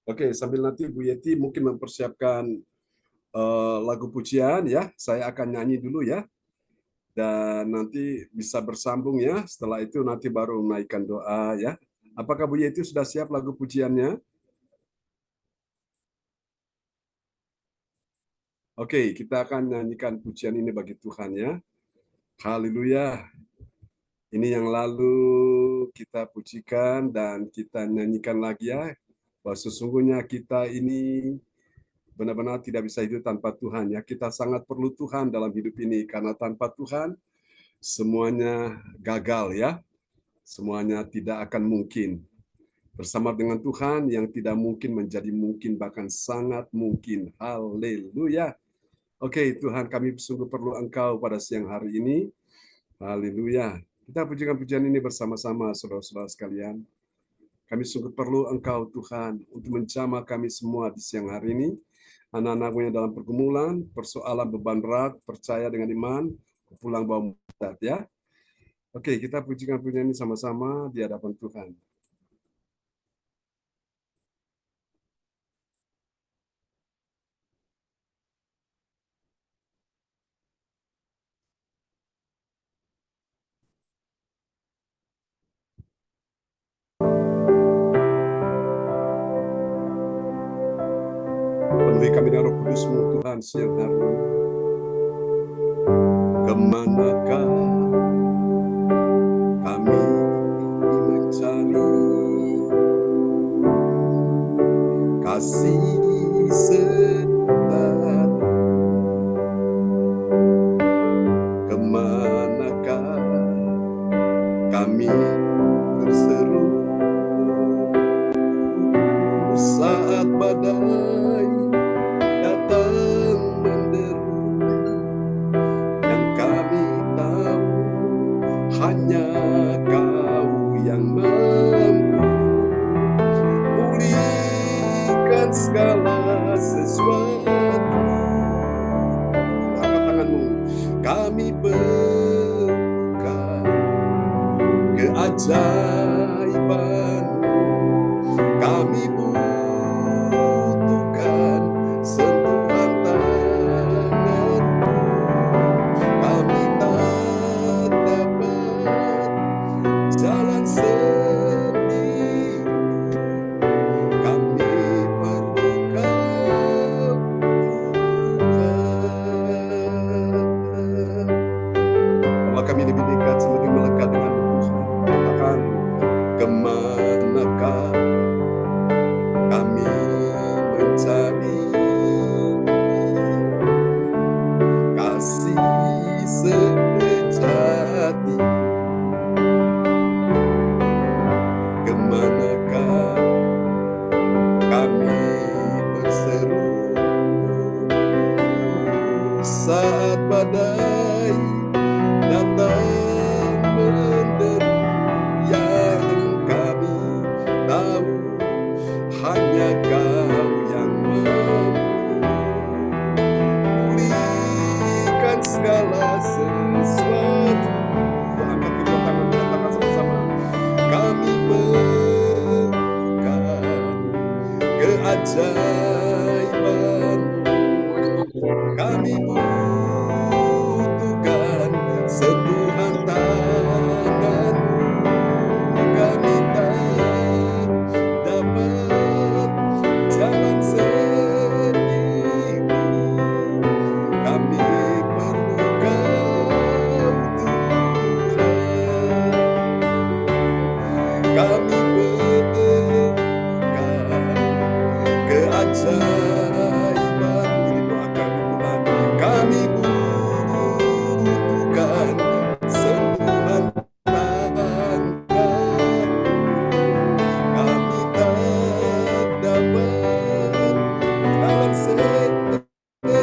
Oke, sambil nanti Bu Yeti mungkin mempersiapkan lagu pujian ya, saya akan nyanyi dulu ya, dan nanti bisa bersambung ya. Setelah itu nanti baru menaikkan doa ya. Apakah Bu Yeti sudah siap lagu pujiannya? Oke, kita akan nyanyikan pujian ini bagi Tuhan ya. Haleluya. Ini yang lalu kita pujikan dan kita nyanyikan lagi ya, bahwa sesungguhnya kita ini benar-benar tidak bisa hidup tanpa Tuhan ya. Kita sangat perlu Tuhan dalam hidup ini karena tanpa Tuhan semuanya gagal ya. Semuanya tidak akan mungkin. Bersama dengan Tuhan yang tidak mungkin menjadi mungkin, bahkan sangat mungkin. Haleluya. Oke, Tuhan, kami sungguh perlu Engkau pada siang hari ini. Haleluya. Kita pujikan pujian ini bersama-sama, saudara-saudara sekalian. Kami sungguh perlu Engkau, Tuhan, untuk menjamah kami semua di siang hari ini. Anak-anakmu yang dalam pergumulan, persoalan beban berat, percaya dengan iman, pulang bawa mujizat ya. Oke, kita pujikan pujian ini sama-sama di hadapan Tuhan. Penuhi kami dengan Roh Kudus-Mu Tuhan siang hari ini. Kemanakah kami mencari kasih sejati? Kemanakah kami berseru saat badai datang menderu? Yang kami tahu hanya Kau yang mampu pulihkan segala sesuatu. Angkat tanganmu. Kami perlukan keajaiban-Mu. Kami butuhkan sentuhan tangan-Mu. Kami tak dapat jalan sendiri. Kami perlu Kau, Tuhan. Allah, kami lebih dekat, semakin melekat dengan Tuhan. Katakan, kemanakah kami mencari kasih sejati? Kemanakah kami berseru saat badai datang menderu? Yang kami tahu hanya Kau yang mampu pulihkan segala sesuatu. Angkat kedua tangan, katakan sama-sama. Kami perlukan keajaiban-Mu. Kami butuhkan sentuhan tangan-Mu. Kami tak dapat jalan sendiri. Kami perlu Kau, Tuhan. Kami perlukan keajaiban. Ini doa kami, Tuhan. Kami butuhkan sentuhan tangan-Mu. Kami tak dapat jalan sendiri.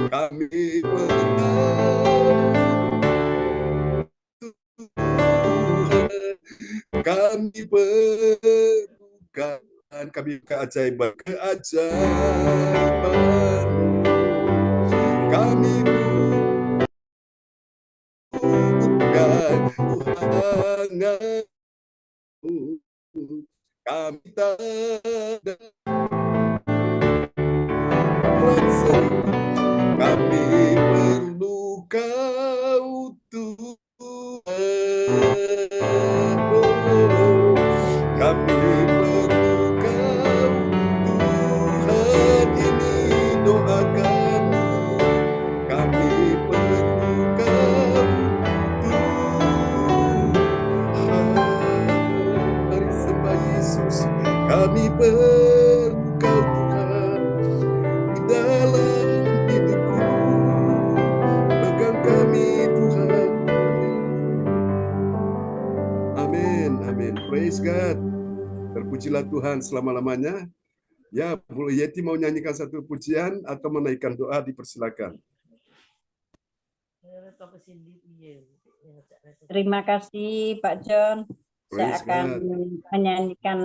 Kami kami perlukan, kami keajaiban, keajaiban-Mu. Kami butuhkan Tuhan. kita kuasa, kami perlu Kau Tuhan. Oh, kami perlu Kau Tuhan, ini doa kami. Kami perlu Kau Tuhan. Mari sembah Yesus. Kami perlu Kau Tuhan di dalam hidupku. Pegang kami Tuhan. Amin, amin. Praise God. Terpujilah Tuhan selama-lamanya. Ya, Bu Yeti mau nyanyikan satu pujian atau menaikkan doa, dipersilakan. Terima kasih Pak John. Saya Praise akan God. menyanyikan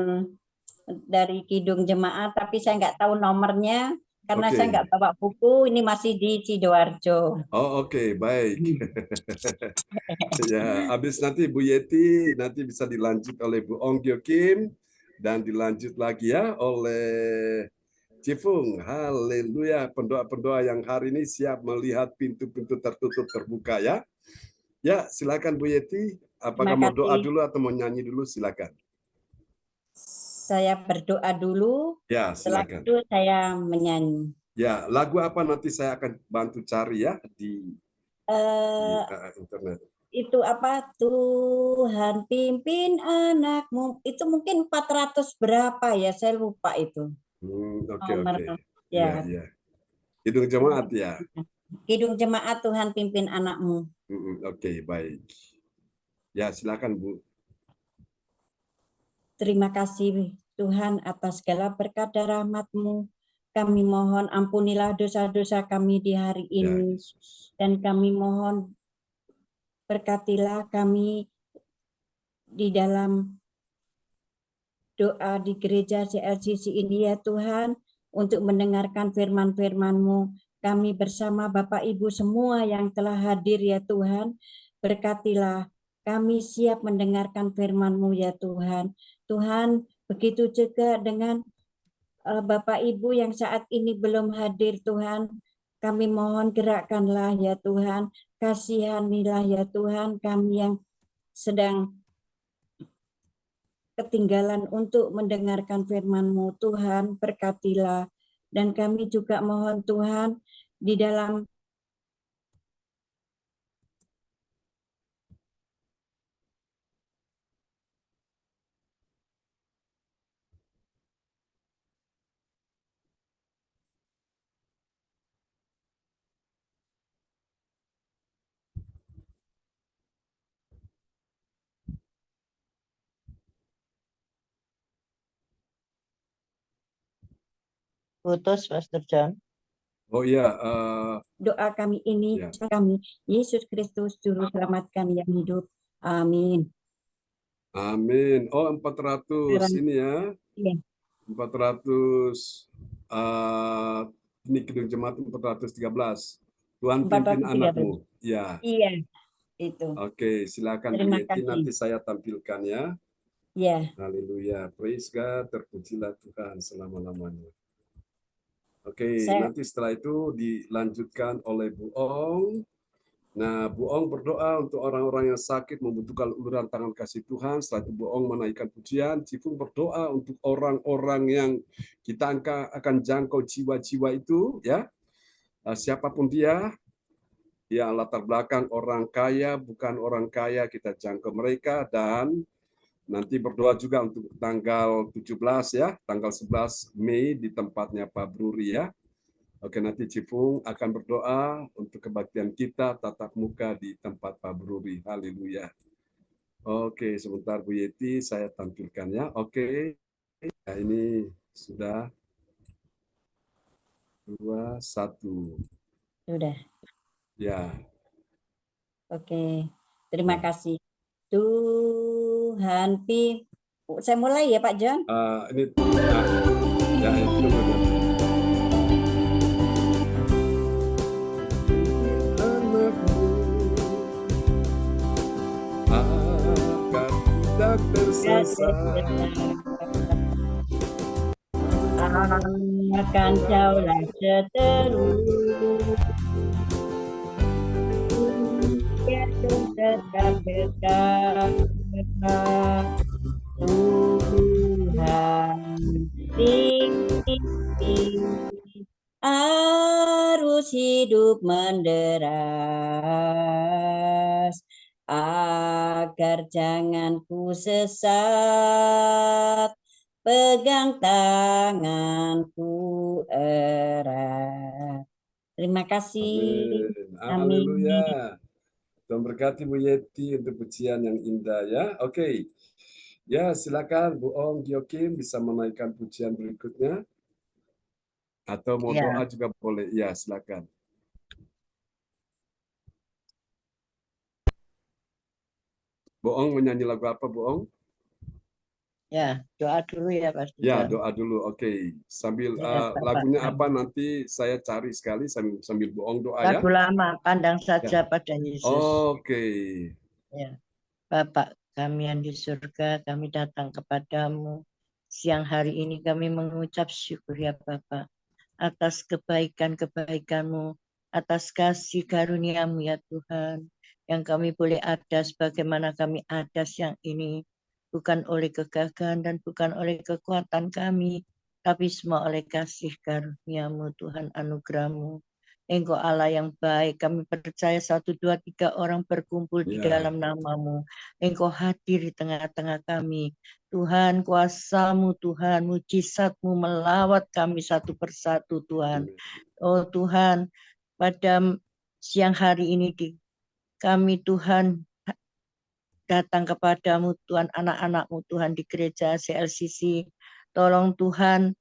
dari Kidung Jemaat, tapi saya nggak tahu nomornya karena Oke. saya nggak bawa buku. Ini masih di Sidoarjo. Oh, oke, baik. Ya, habis nanti Bu Yeti nanti bisa dilanjut oleh Bu Ong Kyo Kim dan dilanjut lagi ya oleh Cifung. Haleluya. Pendoa-pendoa yang hari ini siap melihat pintu-pintu tertutup terbuka ya. Ya, silakan Bu Yeti. Apakah Terima mau doa kasih. dulu atau mau nyanyi dulu? Silakan. Saya berdoa dulu, Ya, setelah silakan. itu saya menyanyi. Ya, lagu apa nanti saya akan bantu cari ya di internet. Itu apa, Tuhan pimpin anakmu, itu mungkin 400 berapa ya, saya lupa itu Oke. nomor Ya, ya. ya. Kidung Jemaat ya. Kidung Jemaat Tuhan pimpin anakmu. Oke, baik. Ya, silakan Bu. Terima kasih Tuhan atas segala berkat dan rahmat-Mu. Kami mohon ampunilah dosa-dosa kami di hari Ya, ini. Yesus. Dan kami mohon berkatilah kami di dalam doa di gereja CLCC ini ya Tuhan, untuk mendengarkan firman-firman-Mu. Kami bersama Bapak Ibu semua yang telah hadir ya Tuhan, berkatilah kami siap mendengarkan firman-Mu ya Tuhan. Tuhan, begitu juga dengan Bapak Ibu yang saat ini belum hadir Tuhan, kami mohon gerakkanlah ya Tuhan, kasihanilah ya Tuhan kami yang sedang ketinggalan untuk mendengarkan firman-Mu Tuhan, berkatilah. Dan kami juga mohon Tuhan di dalam putus, Pastor John. Oh iya, doa kami ini, ya. kami Yesus Kristus Juru Selamat kami yang hidup. Amin. Amin. Oh, 400 ini ya. Iya. 400 ini Kidung Jemaat 413. Tuhan pimpin 413. anakmu. Ya. Iya, itu. Oke, silakan Bu Terima Yeti, kasih. nanti saya tampilkan ya. Ya. Haleluya. Praise God. Terpujilah Tuhan selama-lamanya. Oke, Saya- nanti setelah itu dilanjutkan oleh Bu Ong. Nah, Bu Ong berdoa untuk orang-orang yang sakit membutuhkan uluran tangan kasih Tuhan. Setelah itu Bu Ong menaikkan pujian. Cifung berdoa untuk orang-orang yang kita akan jangkau jiwa-jiwa itu, ya. Siapapun dia, yang latar belakang orang kaya, bukan orang kaya, kita jangkau mereka. Dan nanti berdoa juga untuk tanggal 17 ya, tanggal 11 Mei di tempatnya Pak Bruri ya. Oke, nanti Cifung akan berdoa untuk kebaktian kita tatap muka di tempat Pak Bruri. Haleluya. Oke, sebentar Bu Yeti saya tampilkan ya. Oke. Nah, ini sudah 2, 1. Sudah. Ya. Oke. Terima kasih. Tuhan saya mulai ya Pak John. Ini ya itu benar. Agar tidak tersesat akan jauhlah seterus. Yesus tetap dekat, Tuhan tinggi. Arus hidup menderas, agar jangan ku sesat, pegang tanganku erat. Terima kasih. Amin. Amin. Haleluya. Tuhan berkati Bu Yeti untuk pujian yang indah ya. Oke. Ya, silakan Bu Ong Giokim bisa menaikkan pujian berikutnya. Atau mau Ya. doa juga boleh. Ya, silakan. Bu Ong menyanyi lagu apa, Bu Ong? Ya, doa dulu ya Pastor Ya, John. doa dulu. Oke. Sambil Ya, Bapak lagunya kami. apa nanti saya cari sekali sambil Bu Ong doa ya. Lagu lama, pandang saja pada Yesus. Oke. Ya. Bapak kami yang di surga, kami datang kepadamu. Siang hari ini kami mengucap syukur ya Bapak, atas kebaikan-kebaikanmu, atas kasih karuniamu ya Tuhan, yang kami boleh ada sebagaimana kami ada siang ini, bukan oleh kegagahan dan bukan oleh kekuatan kami, tapi semua oleh kasih karuniamu Tuhan, anugerahmu. Engkau Allah yang baik, kami percaya 1, 2, 3 orang berkumpul di dalam namamu. Engkau hadir di tengah-tengah kami. Tuhan, kuasamu Tuhan, mujizatmu melawat kami satu persatu Tuhan. Oh Tuhan, pada siang hari ini kami Tuhan datang kepadamu Tuhan, anak-anakmu Tuhan di gereja CLCC. Tolong Tuhan,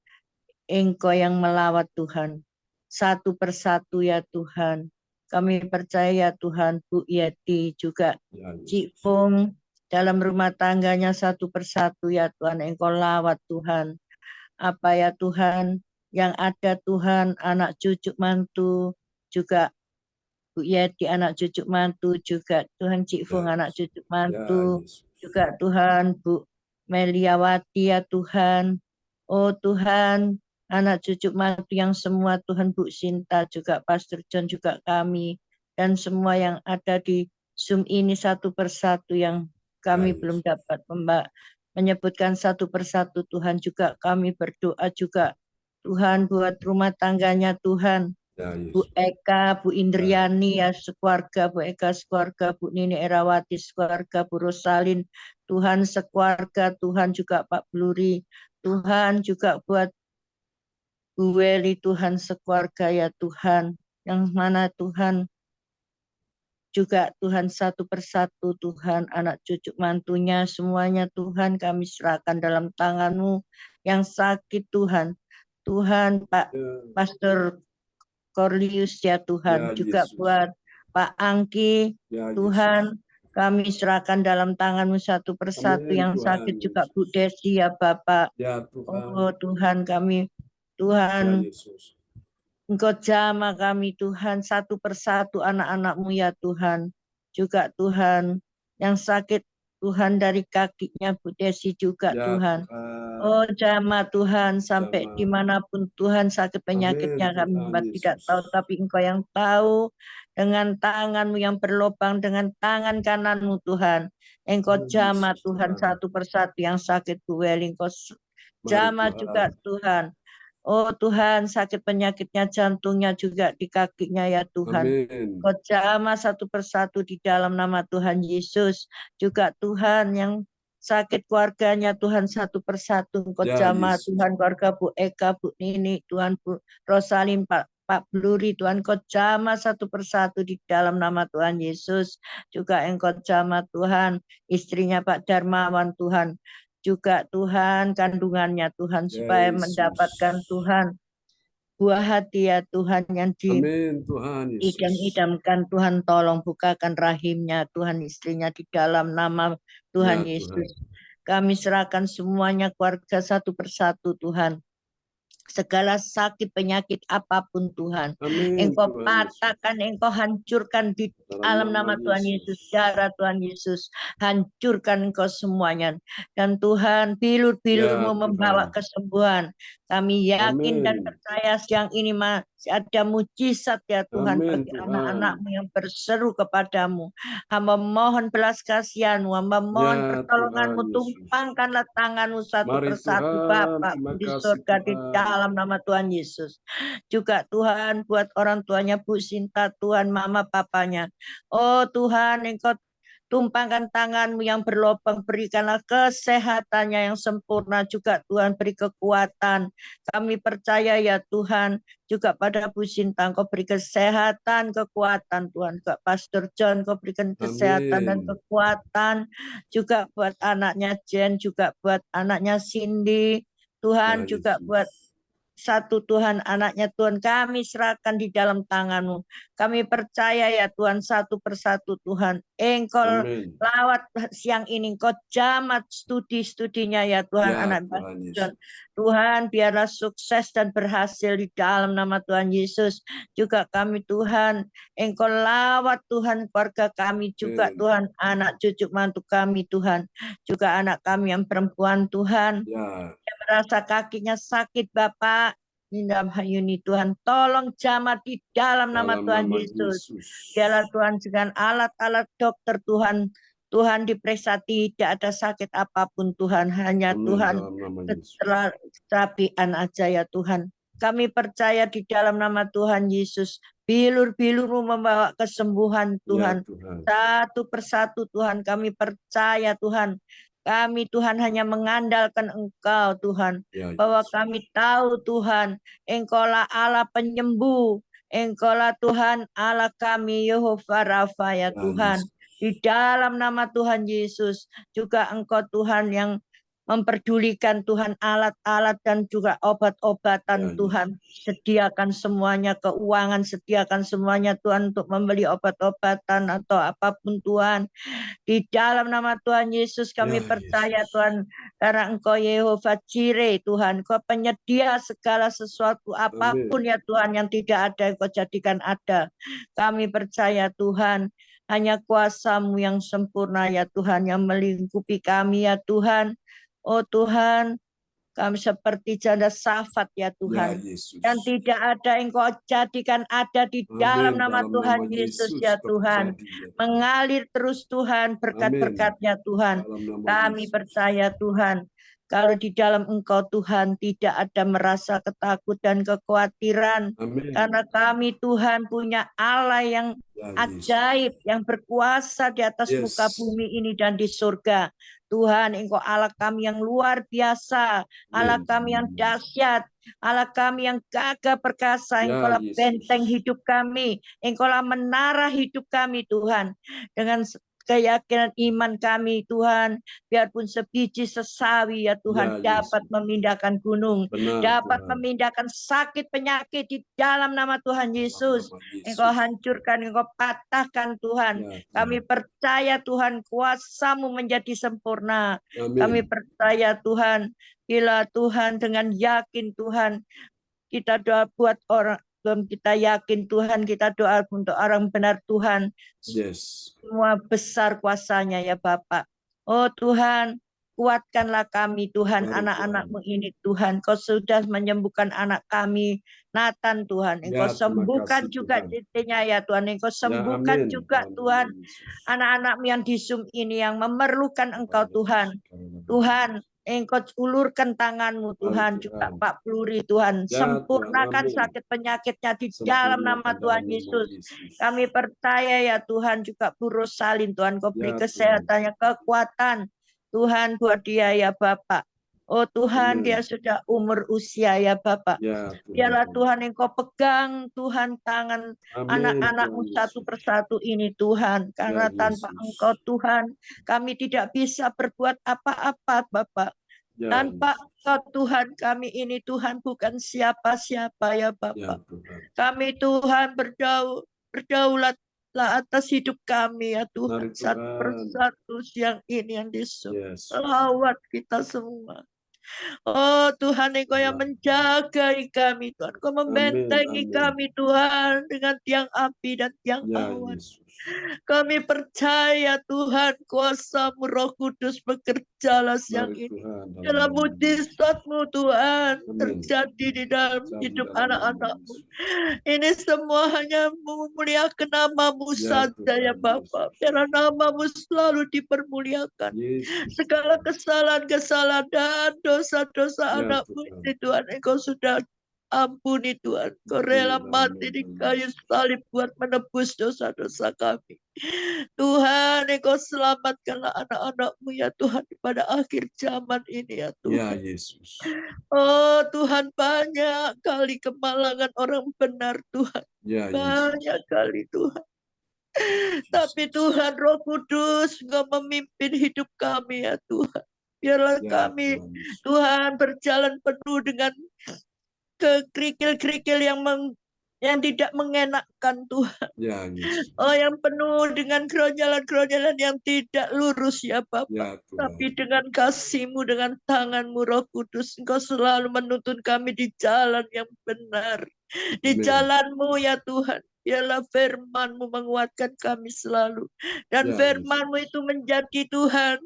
Engkau yang melawat Tuhan. Satu persatu ya Tuhan. Kami percaya Tuhan, Bu Yeti juga Cik Fung dalam rumah tangganya satu persatu ya Tuhan. Engkau lawat Tuhan. Apa ya Tuhan yang ada Tuhan, anak cucu mantu juga Bu Yeti anak cucu mantu juga Tuhan Cik Fung anak cucu mantu juga Tuhan Bu Meliawati ya Tuhan. Oh Tuhan, anak cucu mantu yang semua Tuhan, Bu Sinta juga Pastor John juga kami dan semua yang ada di Zoom ini satu persatu yang kami belum dapat menyebutkan satu persatu Tuhan, juga kami berdoa juga Tuhan buat rumah tangganya Tuhan. Bu Eka, Bu Indriani ya sekeluarga, Bu Eka sekeluarga, Bu Nini Erawati sekeluarga, Bu Rosalin, Tuhan sekeluarga, Tuhan juga Pak Bluri, Tuhan juga buat Bu Weli, Tuhan sekeluarga ya Tuhan, yang mana Tuhan juga Tuhan satu persatu Tuhan, anak cucu mantunya semuanya Tuhan kami serahkan dalam tangan-Mu yang sakit Tuhan. Tuhan Pak Pastor Corlius ya Tuhan, juga buat Pak Angki, Tuhan kami serahkan dalam tangan-Mu satu persatu yang sakit juga Bu Desi ya Bapak. Oh Tuhan kami, Tuhan Engkau jamah kami Tuhan satu persatu anak-anak-Mu ya Tuhan. Juga Tuhan yang sakit Tuhan dari kakinya Bu Desi juga Tuhan. Oh jamah Tuhan sampai dimanapun Tuhan sakit penyakitnya kami tidak tahu. Tapi Engkau yang tahu dengan tangan-Mu yang berlobang dengan tangan kanan-Mu Tuhan. Engkau jamah Tuhan satu persatu yang sakit Bu Weli. Engkau jamah juga Tuhan. Oh Tuhan, sakit penyakitnya jantungnya juga di kakinya ya Tuhan. Kau jamah satu persatu di dalam nama Tuhan Yesus. Juga Tuhan yang sakit keluarganya Tuhan satu persatu. Kau jamah Tuhan keluarga Bu Eka, Bu Nini, Tuhan Bu Rosalin, Pak Bluri, Tuhan kau jamah satu persatu di dalam nama Tuhan Yesus. Juga engkau jamah Tuhan istrinya Pak Darmawan Tuhan. Juga Tuhan kandungannya Tuhan supaya mendapatkan Tuhan buah hati ya Tuhan yang diidam-idamkan Tuhan, tolong bukakan rahimnya Tuhan, istrinya di dalam nama Tuhan Yesus. Kami serahkan semuanya keluarga satu persatu Tuhan. Segala sakit penyakit apapun Tuhan, Engkau patahkan, Engkau hancurkan di dalam nama Tuhan Yesus, darah Tuhan Yesus, hancurkan Engkau semuanya. Dan Tuhan, bilur-bilur-Mu membawa kesembuhan. Kami yakin dan Amin. percaya siang ini masih ada mujizat ya Tuhan Amin, bagi Tuhan. anak-anak-Mu yang berseru kepadamu. Hamba mohon belas kasihan-Mu, hamba mohon Ya pertolongan-Mu, Tuhan Yesus. tumpangkanlah tangan-Mu satu Mari persatu Tuhan, Bapa terima di kasih surga di Tuhan. dalam nama Tuhan Yesus. Juga Tuhan buat orang tuanya Bu Sinta, Tuhan mama papanya. Oh Tuhan, Engkau tumpangkan tangan-Mu yang berlobang, berikanlah kesehatannya yang sempurna juga Tuhan, beri kekuatan. Kami percaya ya Tuhan, juga pada Bu Sinta, Engkau beri kesehatan, kekuatan Tuhan. Juga Pastor John, Engkau berikan kesehatan dan Amin. kekuatan. Juga buat anaknya Jen, juga buat anaknya Cindy. Tuhan Ya juga Yesus. buat satu Tuhan anaknya Tuhan kami serahkan di dalam tangan-Mu. Kami percaya ya Tuhan satu persatu Tuhan. Engkau Amin. lawat siang ini, Engkau jamat studi-studinya ya Tuhan Ya anak Tuhan John. Yesus. Tuhan biarlah sukses dan berhasil di dalam nama Tuhan Yesus. Juga kami Tuhan, Engkau lawat Tuhan keluarga kami juga Amin. Tuhan, anak cucu mantu kami Tuhan. Juga anak kami yang perempuan Tuhan. Ya. Merasa kakinya sakit Bapak, Indah Hayuni Tuhan, tolong jamah di dalam nama Dalam Tuhan nama Yesus. Yesus. Biarlah Tuhan dengan alat-alat dokter Tuhan, Tuhan diperiksa tidak ada sakit apapun Tuhan, hanya Amin. Tuhan Dalam nama Yesus. keterapian aja ya Tuhan. Kami percaya di dalam nama Tuhan Yesus, bilur-bilur-Mu membawa kesembuhan Ya Tuhan. Tuhan. Satu persatu Tuhan, kami percaya Tuhan. Kami Tuhan hanya mengandalkan Engkau Tuhan. Ya Bahwa Yesus. kami tahu Tuhan, Engkaulah Allah penyembuh. Engkaulah Tuhan Allah kami, Yehova Rafa ya Ya Tuhan. Yesus. Di dalam nama Tuhan Yesus, juga Engkau Tuhan yang memperdulikan Tuhan alat-alat dan juga obat-obatan Ya Tuhan. Yesus. Sediakan semuanya keuangan, sediakan semuanya Tuhan untuk membeli obat-obatan atau apapun Tuhan. Di dalam nama Tuhan Yesus kami Ya percaya Yesus. Tuhan, karena Engkau Yehova Jireh Tuhan, Engkau penyedia segala sesuatu apapun Amin. ya Tuhan yang tidak ada Engkau jadikan ada. Kami percaya Tuhan, hanya kuasa-Mu yang sempurna ya Tuhan yang melingkupi kami ya Tuhan. Oh Tuhan, kami seperti janda Safat ya Ya Tuhan. Yesus. Dan tidak ada Engkau jadikan ada di dalam Amin. nama Dalam Tuhan nama Yesus Yesus ya Tuhan. terjadi ya Tuhan. Mengalir terus Tuhan Amin. berkat-berkatnya Tuhan. Dalam nama Kami Yesus. percaya Tuhan. Kalau di dalam Engkau Tuhan tidak ada merasa ketakutan, kekhawatiran. Amin. Karena kami Tuhan punya Allah yang Ya Yesus. ajaib, yang berkuasa di atas muka Yes. bumi ini dan di surga. Tuhan, Engkau Allah kami yang luar biasa, Allah Amin. kami yang dahsyat, Allah kami yang gagah perkasa, Ya Engkaulah Yesus. benteng hidup kami, Engkaulah menara hidup kami Tuhan. Dengan keyakinan iman kami Tuhan, biarpun sebiji sesawi ya Tuhan Ya dapat Yesus. memindahkan gunung, Benar dapat Tuhan. memindahkan sakit penyakit di dalam nama Tuhan Dalam Yesus. nama Engkau Yesus. hancurkan, Engkau patahkan Tuhan. Ya Kami Tuhan. percaya Tuhan kuasa-Mu menjadi sempurna. Kami Amin. percaya Tuhan, bila Tuhan dengan yakin Tuhan, kita doa buat orang, kita yakin Tuhan, kita doa untuk orang benar Tuhan. Yes. Semua besar kuasanya ya Bapak. Oh Tuhan, kuatkanlah kami Tuhan, Mari anak-anak-Mu Tuhan. ini Tuhan. Kau sudah menyembuhkan anak kami, Nathan Tuhan. Engkau Ya, terima sembuhkan kasih juga Tuhan. citinya ya Tuhan. Engkau Ya, sembuhkan amin. juga Dalam nama Tuhan. Yesus. Anak-anak-Mu yang di Zoom ini yang memerlukan Engkau Tuhan. Tuhan, Engkau ulurkan tangan-Mu Mari Tuhan, juga Tuhan. Pak Pluri Tuhan, Ya Tuhan, sempurnakan amin. sakit penyakitnya di dalam nama Sempurnakan Tuhan dalam nama Yesus. Yesus. Kami percaya ya Tuhan, juga Bu Rosalin Tuhan, Kau beri Ya Tuhan. kesehatannya, kekuatan Tuhan buat dia ya Bapak. Oh Tuhan, dia Amin. sudah umur usia ya Bapak. Ya Tuhan. Biarlah Tuhan Engkau pegang Tuhan tangan Amin anak-anak-Mu Tuhan satu Yesus. persatu ini Tuhan. Ya Karena tanpa Engkau Yesus. Tuhan, kami tidak bisa berbuat apa-apa Bapak. Ya Tanpa Yesus. Engkau Tuhan, kami ini Tuhan bukan siapa-siapa ya Ya Bapak. Tuhan. Kami Tuhan berdaulatlah atas hidup kami ya Mari Tuhan. Satu Tuhan. persatu siang ini yang disuk. Yes. Lawat kita semua. Oh Tuhan, Engkau yang menjaga kami Tuhan. Engkau Amin. membentengi Amin. kami Tuhan dengan tiang api dan tiang Ya awan. Yesus. Kami percaya Tuhan, kuasa-Mu Roh Kudus bekerjalah siang Mari ini. Tuhan, Dalam dalam nama Yesus. mujizat-Mu Tuhan Amin. terjadi di dalam Terjadi hidup dalam nama anak-anak-Mu. Yesus. Ini semua hanya memuliakan nama-Mu Ya saja ya Tuhan Bapa. Yesus. Biarlah nama-Mu selalu dipermuliakan. Yesus. Segala kesalahan-kesalahan dan dosa-dosa Ya anak-Mu Tuhan. ini Tuhan, Engkau sudah ampuni Tuhan. Kau rela Dalam mati di nama kayu Yesus. salib buat menebus dosa-dosa kami. Tuhan, Engkau selamatkanlah anak-anak-Mu ya Tuhan pada akhir zaman ini ya Ya Tuhan. Yesus. Oh Tuhan, banyak kali kemalangan orang benar Tuhan. Ya Yesus. Banyak kali Tuhan. Tapi Tuhan Roh Kudus Engkau memimpin hidup kami ya Tuhan. Biarlah Ya kami Tuhan Yesus. Tuhan berjalan penuh dengan kerikil-kerikil yang tidak mengenakkan Tuhan. Ya Yesus. Oh, yang penuh dengan keronjalan-keronjalan yang tidak lurus ya Bapa. Ya Tuhan. Tapi dengan kasih-Mu, dengan tangan-Mu Roh Kudus, Engkau selalu menuntun kami di jalan yang benar. Di Amin. jalan-Mu ya Tuhan. Biarlah firman-Mu menguatkan kami selalu. Dan Ya firman-Mu Yesus. itu menjadi Tuhan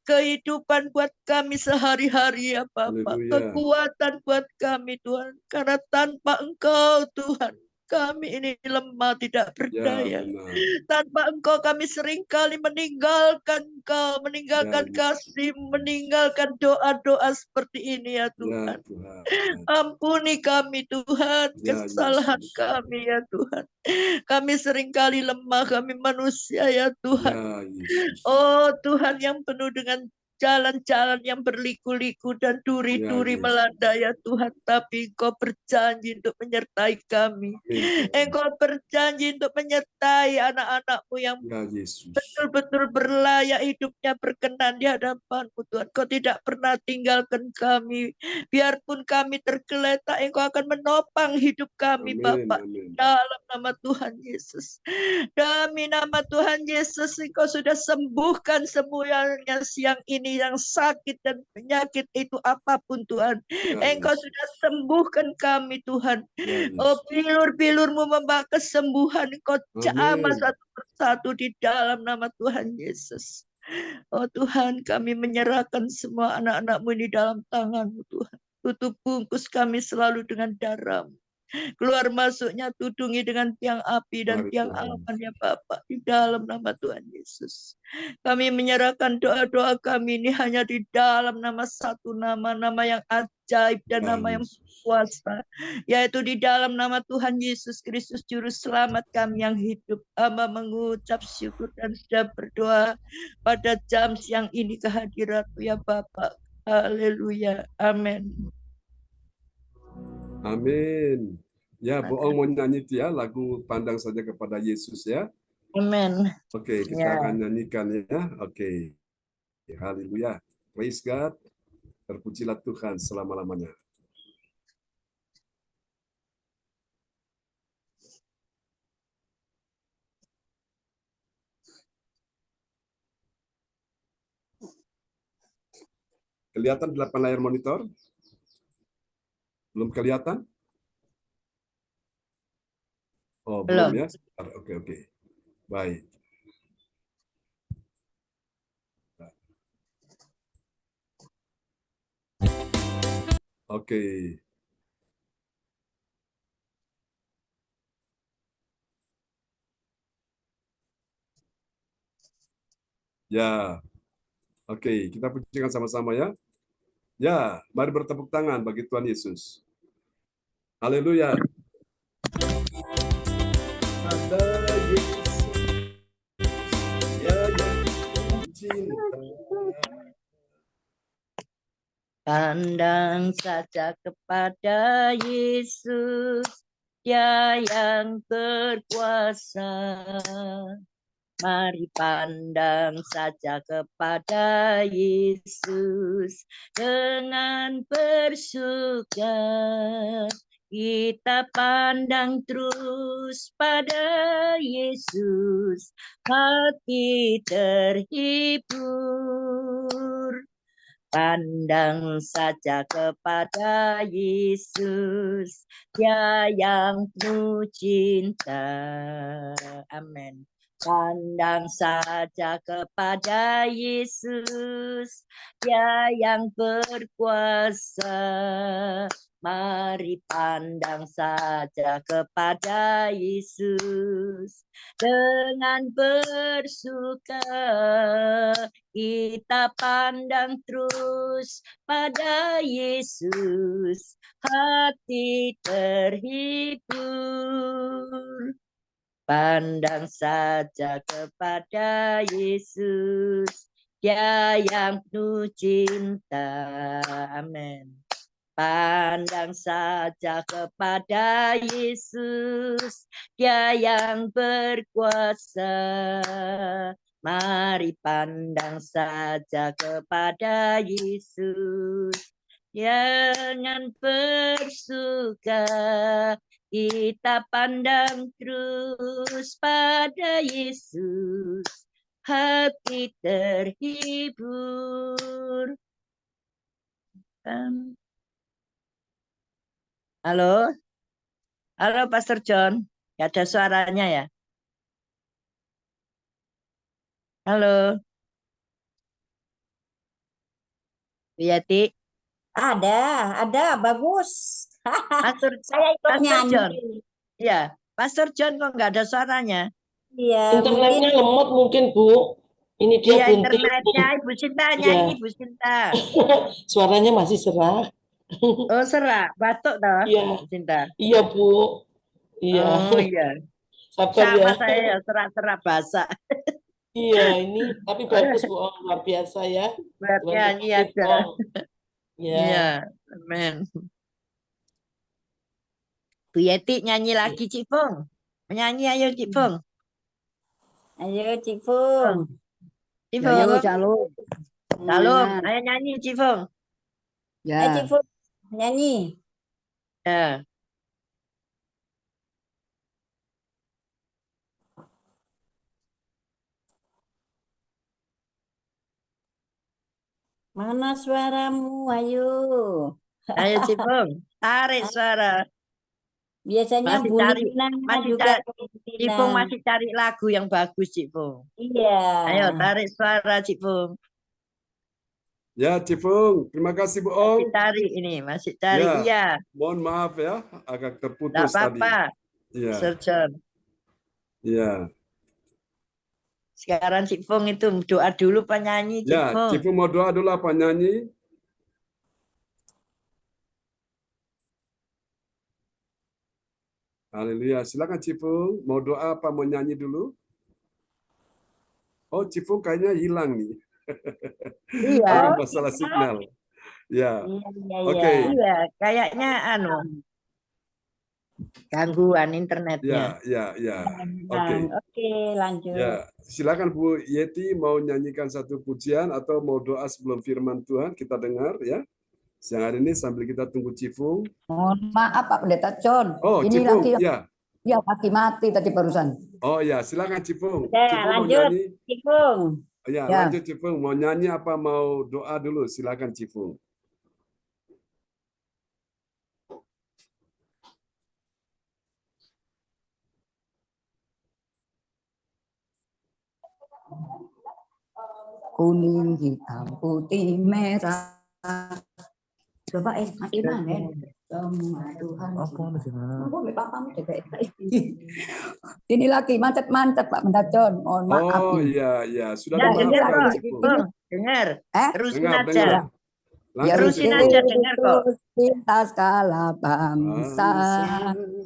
kehidupan buat kami sehari-hari ya Bapa. Haleluya. Kekuatan buat kami Tuhan. Karena tanpa Engkau Tuhan, kami ini lemah, tidak Ya berdaya. benar. Tanpa Engkau kami seringkali meninggalkan Engkau, meninggalkan Ya kasih, Yesus. meninggalkan doa-doa seperti ini ya Ya Tuhan. Tuhan. Ampuni kami Tuhan, Ya kesalahan Yesus. kami ya Tuhan. Kami seringkali lemah, kami manusia ya Tuhan. Ya Yesus. Oh Tuhan yang penuh dengan jalan-jalan yang berliku-liku dan Ya duri-duri Yesus. melanda ya Tuhan. Tapi Engkau berjanji untuk menyertai kami. Amin Tuhan. Engkau berjanji untuk menyertai anak-anak-Mu yang Ya Yesus. betul-betul berlayak hidupnya berkenan di hadapan-Mu Tuhan. Kau tidak pernah tinggalkan kami. Biarpun kami tergeletak, Engkau akan menopang hidup kami Amin. Bapak. Amin. Dalam nama Tuhan Yesus. Demi nama Tuhan Yesus, Engkau sudah sembuhkan semuanya siang ini yang sakit dan penyakit itu apapun Tuhan. Ya Engkau Yesus. sudah sembuhkan kami Tuhan. Ya Oh, Yesus. bilur-bilur-Mu membawa kesembuhan. Engkau jamah Amin. satu persatu di dalam nama Tuhan Yesus. Oh Tuhan, kami menyerahkan semua anak-anak-Mu ini dalam tangan-Mu Tuhan. Tutup bungkus kami selalu dengan darah-Mu. Keluar masuknya tudungi dengan tiang api dan Mari tiang Tuhan. aman ya Bapak. Di dalam nama Tuhan Yesus. Kami menyerahkan doa-doa kami ini hanya di dalam nama satu nama. Nama yang ajaib dan Ya nama yang Yesus. kuasa. Yaitu di dalam nama Tuhan Yesus Kristus Juru Selamat kami yang hidup. Hamba mengucap syukur dan sudah berdoa pada jam siang ini kehadirat-Mu ya Bapak. Haleluya. Amin. Amin. Ya, bohong mau nyanyi itu ya, lagu Pandang Saja Kepada Yesus ya. Amin. Oke, kita Ya. akan nyanyikan ya. Oke. Haleluya. Praise God. Terpujilah Tuhan selama-lamanya. Kelihatan 8 layar monitor? Belum kelihatan? Oh, belum Belum. ya? Oke, oke. Baik. Oke. Ya. Oke, kita pujikan sama-sama ya. Ya, mari bertepuk tangan bagi Tuhan Yesus. Haleluya. Ada Yesus, ya yang cinta. Pandang saja kepada Yesus, Dia yang berkuasa. Mari pandang saja kepada Yesus dengan bersyukur. Kita pandang terus pada Yesus, hati terhibur. Pandang saja kepada Yesus, Dia yang penuh cinta. Amin. Pandang saja kepada Yesus, Dia yang berkuasa. Mari pandang saja kepada Yesus. Dengan bersuka kita pandang terus pada Yesus, hati terhibur. Pandang saja kepada Yesus, Dia yang penuh cinta. Amin. Pandang saja kepada Yesus, Dia yang berkuasa. Mari pandang saja kepada Yesus. Jangan bersuka, kita pandang terus pada Yesus, hati terhibur. Halo, halo Pastor John, gak ada suaranya ya? Halo, Yati. Ada, bagus. Saya ikut Pastor John. nyanyi. Ya, Pastor John kok nggak ada suaranya? Iya, Internetnya mungkin lemot mungkin, Bu. Ini dia Iya, bunting. internetnya Ibu Sinta Iya. nyanyi, Ibu Sinta. Suaranya masih serak. Oh, serak, batuk toh, Iya. Ibu Sinta. Iya, Bu. Iya. Oh, iya. Sabar Sama ya. saya ya, serak-serak basah. Iya, ini tapi bagus, Bu. Luar biasa ya. Buat Tuhan nyanyi berkati, aja. Bu. Iya. Iya, amin. Bu Yeti nyanyi lagi, Cik Fung. Menyanyi ayo, Cik Fung. ayo Cik Fung. Cik Ya, Fung. yuk, Shalom. Salam, Semuanya. ayo nyanyi, Cik Fung. Ayo Cik Ya, Fung, nyanyi. Ya. Mana suaramu? Ayo. Ayo, Cik Fung. Tarik suara. Biasanya Masih Bu cari, Lina masih juga cari. Lina. Cik Fung masih cari lagu yang bagus, Cik Fung. Iya. Ayo, tarik suara, Cik Fung. Ya, Cifung, terima kasih Bu Masih Ong. cari ini, masih cari. Ya, Iya, mohon maaf ya, agak enggak terputus tadi. apa-apa. Iya, Surgeon. iya. Sekarang Cik Fung itu doa dulu penyanyi, Cik Ya, Fung. Cifung mau doa dulu apa nyanyi? Haleluya. Silakan Cifung, mau doa apa mau nyanyi dulu? Oh, Cifung kayaknya hilang nih. Iya, Mungkin masalah signal. Ya, Iya. oke. iya, kayaknya gangguan internetnya. Ya. Oke. Oke, lanjut. Ya, silakan Bu Yeti mau nyanyikan satu pujian atau mau doa sebelum firman Tuhan kita dengar ya. Siang hari ini sambil kita tunggu Cifung. mohon maaf Pak Pendeta John. Oh, Ini Cifung, lagi ya. ya mati tadi barusan. Oh ya, silakan Cifung. Ya, Cifung mau lanjut. nyanyi. Cik Fung. Ya, Ya. lanjut Cifung. Mau nyanyi apa mau doa dulu? Silakan Cifung. Kuning, hitam, putih, merah. Coba mati mana? Semua Tuhan. Ini lagi mantep-mantep Pak Pendeta John. Mohon maaf Oh ini. iya, sudah Ya, Dengar dimaafkan kok, Cik Cifung. Fung. Dengar. Terusin Dengar. aja. Ya Langsung Terusin Cifung. aja, dengar kok. cinta skala bangsa,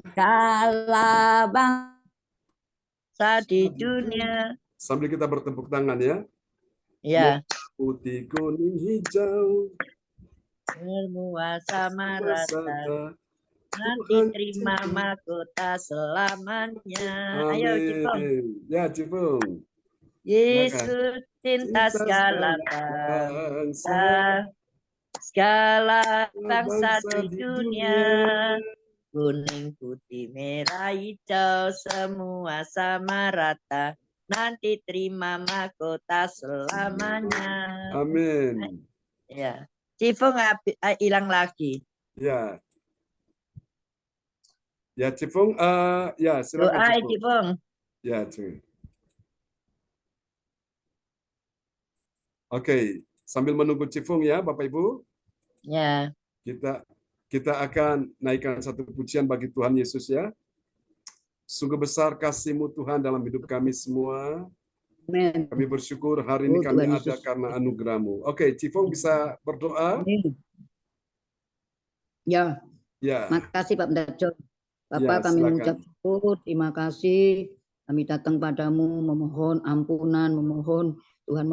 skala bangsa. Di dunia. Sambil kita bertepuk tangan ya. Ya. Putih, kuning, hijau. Semua sama rata. Bersama. Nanti terima mahkota selamanya. Ayo, Cik Fung. Amin. Ya, Cifung. Yesus cinta segala bangsa, segala bangsa di dunia. Kuning, putih, merah, hijau, semua sama rata. Nanti terima mahkota selamanya. Amin. Ya, Cifung hilang lagi. Ya. Ya, Cifung, ya silakan Doa, Cifung. Cifung. Ya, Cifung. Oke, sambil menunggu Cifung ya, Bapak Ibu, Ya, kita kita akan naikkan satu pujian bagi Tuhan Yesus ya. Sungguh besar kasih-Mu Tuhan dalam hidup kami semua. Amin. Kami bersyukur hari ini Oh kami Tuhan ada Yesus. karena anugerah-Mu. Oke, Cifung bisa berdoa? Amin. Ya, Ya, makasih Pak Pendeta. ya Bapak kami mengucap silakan. syukur, terima kasih. Kami datang padamu memohon ampunan, memohon Tuhan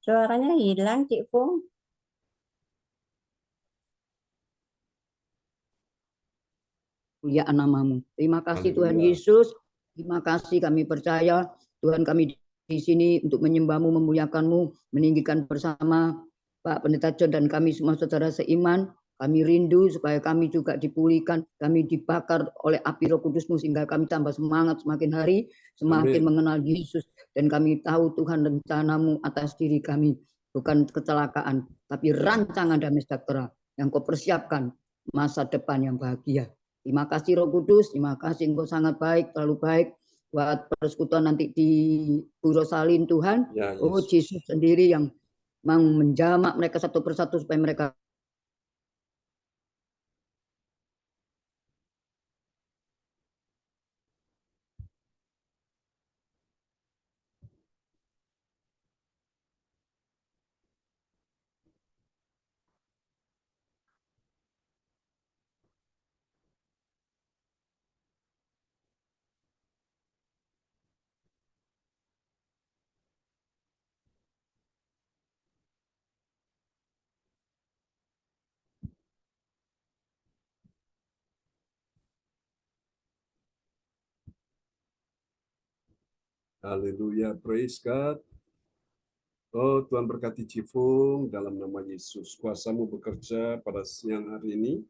Suaranya hilang, Cik Fung. kemuliaan namamu. Terima kasih Tuhan Haleluya. Yesus. Terima kasih kami percaya Tuhan kami di sini untuk menyembahmu, memuliakanmu, meninggikan bersama Pak Pendeta John dan kami semua saudara seiman. Kami rindu supaya kami juga dipulihkan, kami dibakar oleh api Roh Kudus-Mu sehingga kami tambah semangat semakin hari, semakin Amin. mengenal Yesus. Dan kami tahu Tuhan rencana-Mu atas diri kami. Bukan kecelakaan, tapi rancangan damai sejahtera yang Kau persiapkan masa depan yang bahagia. Terima kasih Roh Kudus, terima kasih Engkau sangat baik, terlalu baik buat persekutuan nanti di Puro Salin Tuhan. Ya, Oh Yesus. Yesus sendiri yang mau menjamak mereka satu persatu supaya mereka Haleluya, praise God. Oh, Tuhan berkati Cifung dalam nama Yesus. Kuasa-Mu bekerja pada siang hari ini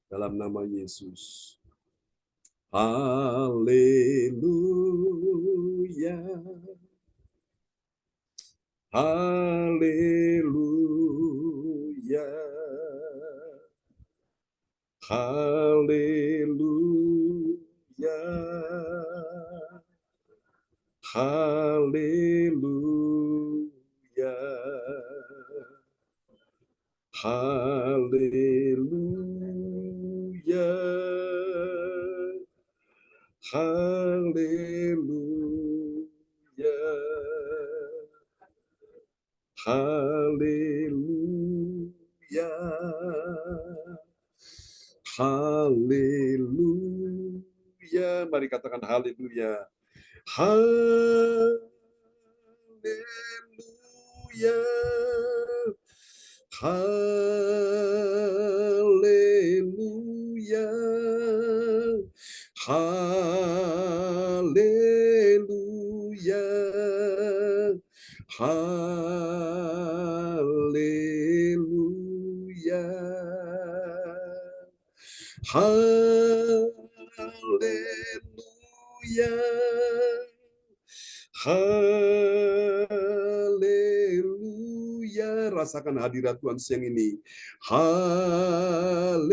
dalam nama Yesus. Haleluya. Haleluya. Haleluya. Haleluya. Haleluya. Haleluya. Haleluya. Haleluya. Mari katakan haleluya. Haleluya. Haleluya. Haleluya. Haleluya. Haleluya. Haleluya. Rasakan hadirat Tuhan siang ini. Haleluya.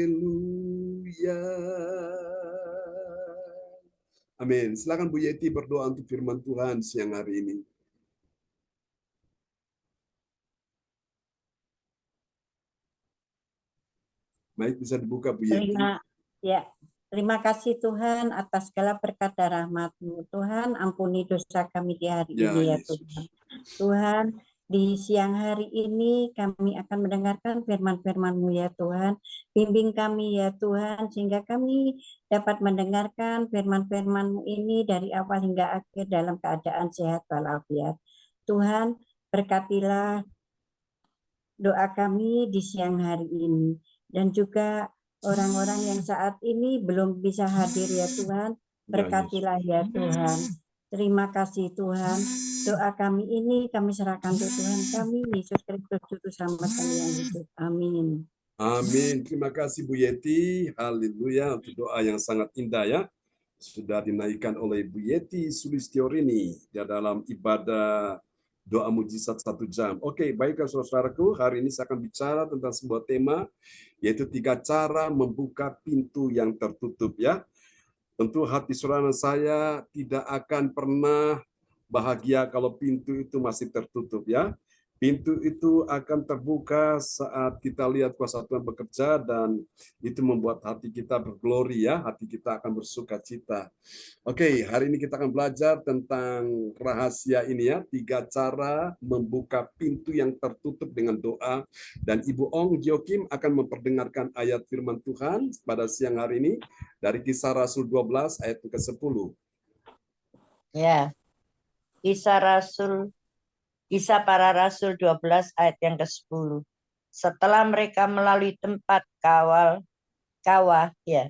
Haleluya. Amin. Silakan Bu Yeti berdoa untuk firman Tuhan siang hari ini. Baik, bisa dibuka Bu Yeti. Ya, terima kasih Tuhan atas segala berkat dan rahmat-Mu. Tuhan, ampuni dosa kami di hari Ya, ini ya Yesus. Tuhan. Tuhan, di siang hari ini kami akan mendengarkan firman-firman-Mu ya Tuhan. Bimbing kami ya Tuhan, sehingga kami dapat mendengarkan firman-firman-Mu ini dari awal hingga akhir dalam keadaan sehat walafiat. Tuhan, berkatilah doa kami di siang hari ini. Dan juga orang-orang yang saat ini belum bisa hadir ya Tuhan, berkatilah ya Tuhan. Terima kasih Tuhan. Doa kami ini kami serahkan ke Tuhan kami, Yesus Kristus Juru Selamat kami yang hidup. Amin. Amin. Terima kasih Bu Yeti. Haleluya untuk doa yang sangat indah ya. Sudah dinaikkan oleh Bu Yeti Sulistiorini di dalam ibadah doa mujizat 1 jam. Oke, baiklah saudaraku, hari ini saya akan bicara tentang sebuah tema, yaitu 3 cara membuka pintu yang tertutup ya. Tentu hati saudara saya tidak akan pernah bahagia kalau pintu itu masih tertutup ya. Pintu itu akan terbuka saat kita lihat kuasa Tuhan bekerja, dan itu membuat hati kita berglori ya, hati kita akan bersuka cita. Oke, hari ini kita akan belajar tentang rahasia ini ya, 3 cara membuka pintu yang tertutup dengan doa. Dan Ibu Ong Giokim akan memperdengarkan ayat firman Tuhan pada siang hari ini dari Kisah Rasul 12 ayat ke-10. Ya, Kisah Para Rasul 12 ayat yang ke-10. Setelah mereka melalui tempat kawal Ya.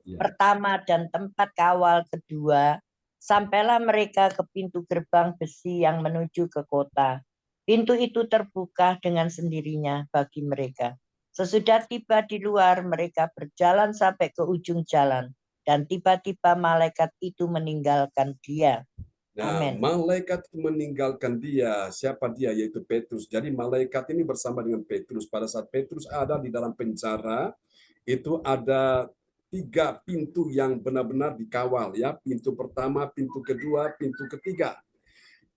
pertama dan tempat kawal kedua, sampailah mereka ke pintu gerbang besi yang menuju ke kota. Pintu itu terbuka dengan sendirinya bagi mereka. Sesudah tiba di luar, mereka berjalan sampai ke ujung jalan, dan tiba-tiba malaikat itu meninggalkan dia. Nah, Amin. malaikat meninggalkan dia. Siapa dia? Yaitu Petrus. Jadi malaikat ini bersama dengan Petrus. Pada saat Petrus ada di dalam penjara, itu ada 3 pintu yang benar-benar dikawal ya. Pintu pertama, pintu kedua, pintu ketiga.